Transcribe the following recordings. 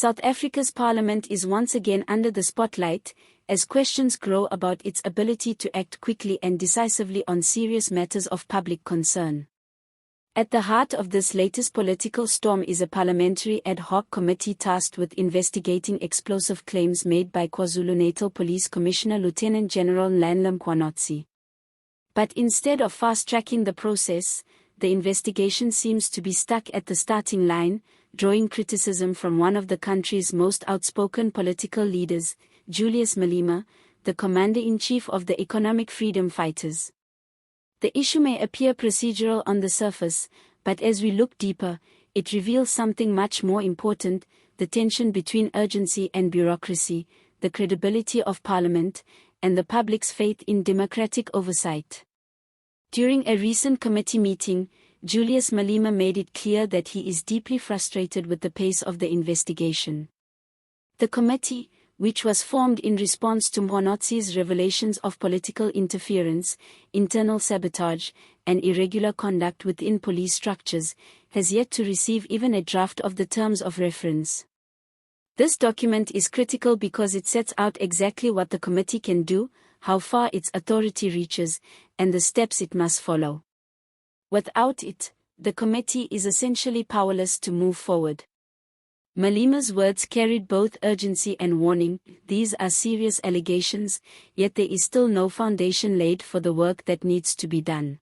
South Africa's parliament is once again under the spotlight, as questions grow about its ability to act quickly and decisively on serious matters of public concern. At the heart of this latest political storm is a parliamentary ad hoc committee tasked with investigating explosive claims made by KwaZulu-Natal Police Commissioner Lieutenant General Nhlanhla Mkhwanazi. But instead of fast-tracking the process, the investigation seems to be stuck at the starting line, drawing criticism from one of the country's most outspoken political leaders, Julius Malema, the commander-in-chief of the economic freedom fighters. The issue may appear procedural on the surface, but as we look deeper, it reveals something much more important: the tension between urgency and bureaucracy, the credibility of Parliament, and the public's faith in democratic oversight. During a recent committee meeting, Julius Malema made it clear that he is deeply frustrated with the pace of the investigation. The committee, which was formed in response to Mkhwanazi's revelations of political interference, internal sabotage, and irregular conduct within police structures, has yet to receive even a draft of the terms of reference. This document is critical because it sets out exactly what the committee can do, how far its authority reaches, and the steps it must follow. Without it, the committee is essentially powerless to move forward. Malema's words carried both urgency and warning. These are serious allegations, yet there is still no foundation laid for the work that needs to be done.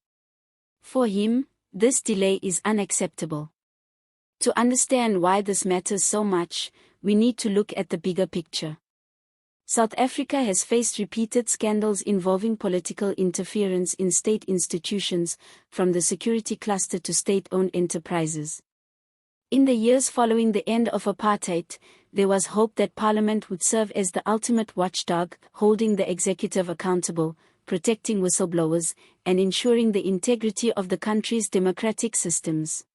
For him, this delay is unacceptable. To understand why this matters so much, we need to look at the bigger picture. South Africa has faced repeated scandals involving political interference in state institutions, from the security cluster to state-owned enterprises. In the years following the end of apartheid, there was hope that Parliament would serve as the ultimate watchdog, holding the executive accountable, protecting whistleblowers, and ensuring the integrity of the country's democratic systems.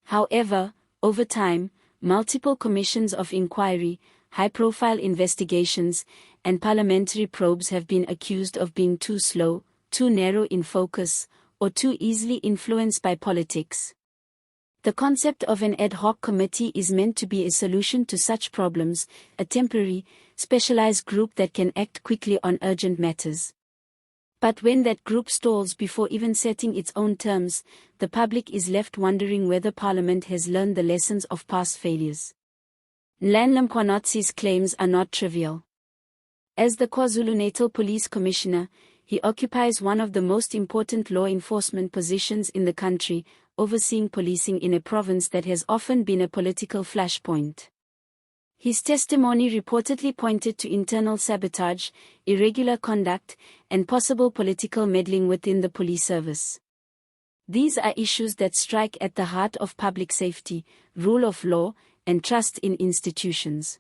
However, over time, multiple commissions of inquiry, high-profile investigations, and parliamentary probes have been accused of being too slow, too narrow in focus, or too easily influenced by politics. The concept of an ad hoc committee is meant to be a solution to such problems, a temporary, specialized group that can act quickly on urgent matters. But when that group stalls before even setting its own terms, the public is left wondering whether Parliament has learned the lessons of past failures. Nhlanhla Mkhwanazi's claims are not trivial. As the KwaZulu-Natal Police Commissioner, he occupies one of the most important law enforcement positions in the country, overseeing policing in a province that has often been a political flashpoint. His testimony reportedly pointed to internal sabotage, irregular conduct, and possible political meddling within the police service. These are issues that strike at the heart of public safety, rule of law, and trust in institutions.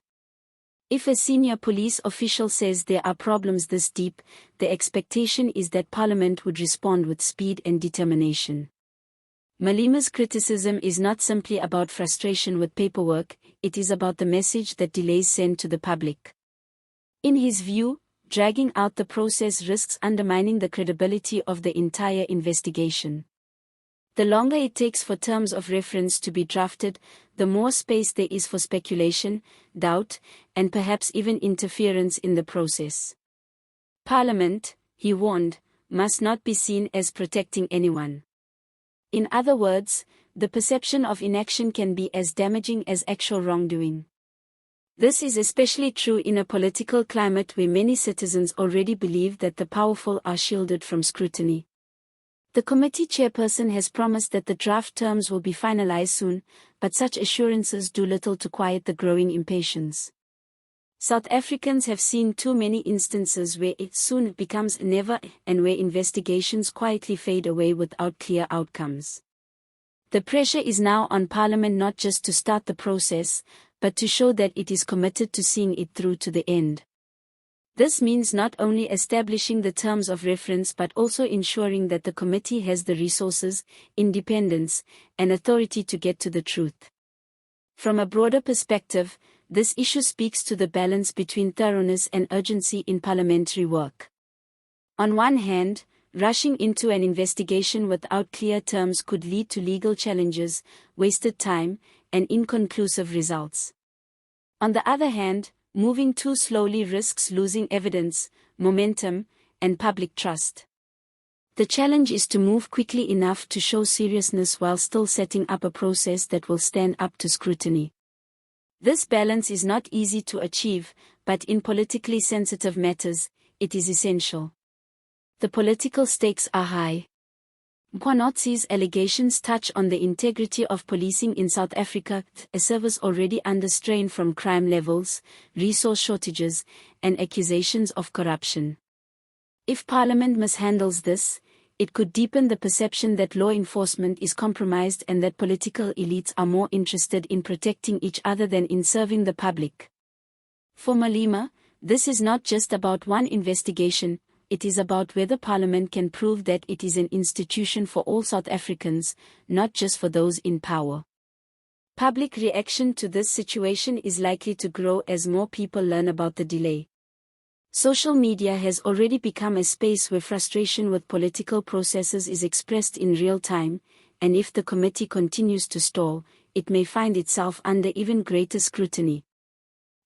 If a senior police official says there are problems this deep, the expectation is that Parliament would respond with speed and determination. Malema's criticism is not simply about frustration with paperwork, it is about the message that delays send to the public. In his view, dragging out the process risks undermining the credibility of the entire investigation. The longer it takes for terms of reference to be drafted, the more space there is for speculation, doubt, and perhaps even interference in the process. Parliament, he warned, must not be seen as protecting anyone. In other words, the perception of inaction can be as damaging as actual wrongdoing. This is especially true in a political climate where many citizens already believe that the powerful are shielded from scrutiny. The committee chairperson has promised that the draft terms will be finalized soon, but such assurances do little to quiet the growing impatience. South Africans have seen too many instances where it soon becomes never, and where investigations quietly fade away without clear outcomes. The pressure is now on Parliament not just to start the process, but to show that it is committed to seeing it through to the end. This means not only establishing the terms of reference but also ensuring that the committee has the resources, independence, and authority to get to the truth. From a broader perspective, this issue speaks to the balance between thoroughness and urgency in parliamentary work. On one hand, rushing into an investigation without clear terms could lead to legal challenges, wasted time, and inconclusive results. On the other hand, moving too slowly risks losing evidence, momentum, and public trust. The challenge is to move quickly enough to show seriousness while still setting up a process that will stand up to scrutiny. This balance is not easy to achieve, but in politically sensitive matters, it is essential. The political stakes are high. Mkhwanazi's allegations touch on the integrity of policing in South Africa, a service already under strain from crime levels, resource shortages, and accusations of corruption. If Parliament mishandles this, it could deepen the perception that law enforcement is compromised and that political elites are more interested in protecting each other than in serving the public. For Malema, this is not just about one investigation, it is about whether Parliament can prove that it is an institution for all South Africans, not just for those in power. Public reaction to this situation is likely to grow as more people learn about the delay. Social media has already become a space where frustration with political processes is expressed in real time, and if the committee continues to stall, it may find itself under even greater scrutiny.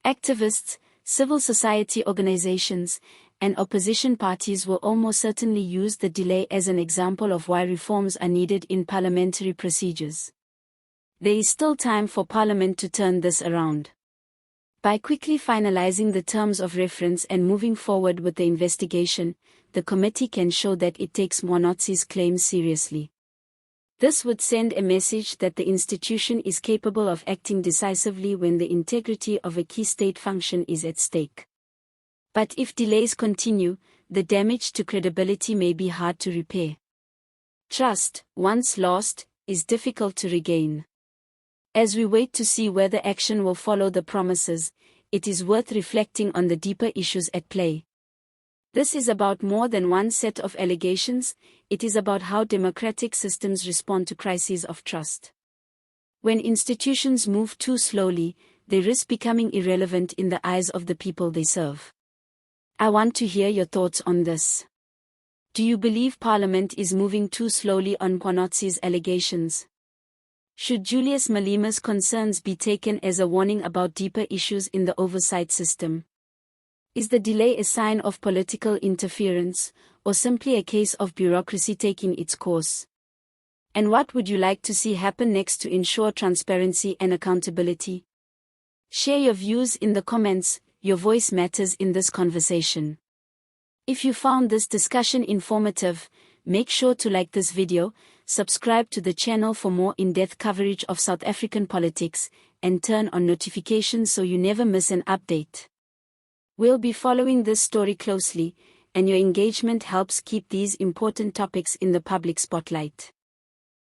Activists, civil society organizations, and opposition parties will almost certainly use the delay as an example of why reforms are needed in parliamentary procedures. There is still time for Parliament to turn this around. By quickly finalizing the terms of reference and moving forward with the investigation, the committee can show that it takes Mkhwanazi's claims seriously. This would send a message that the institution is capable of acting decisively when the integrity of a key state function is at stake. But if delays continue, the damage to credibility may be hard to repair. Trust, once lost, is difficult to regain. As we wait to see whether action will follow the promises, it is worth reflecting on the deeper issues at play. This is about more than one set of allegations, it is about how democratic systems respond to crises of trust. When institutions move too slowly, they risk becoming irrelevant in the eyes of the people they serve. I want to hear your thoughts on this. Do you believe Parliament is moving too slowly on Mkhwanazi's allegations? Should Julius Malema's concerns be taken as a warning about deeper issues in the oversight system? Is the delay a sign of political interference, or simply a case of bureaucracy taking its course? And what would you like to see happen next to ensure transparency and accountability? Share your views in the comments, your voice matters in this conversation. If you found this discussion informative, make sure to like this video, subscribe to the channel for more in-depth coverage of South African politics, and turn on notifications so you never miss an update. We'll be following this story closely, and your engagement helps keep these important topics in the public spotlight.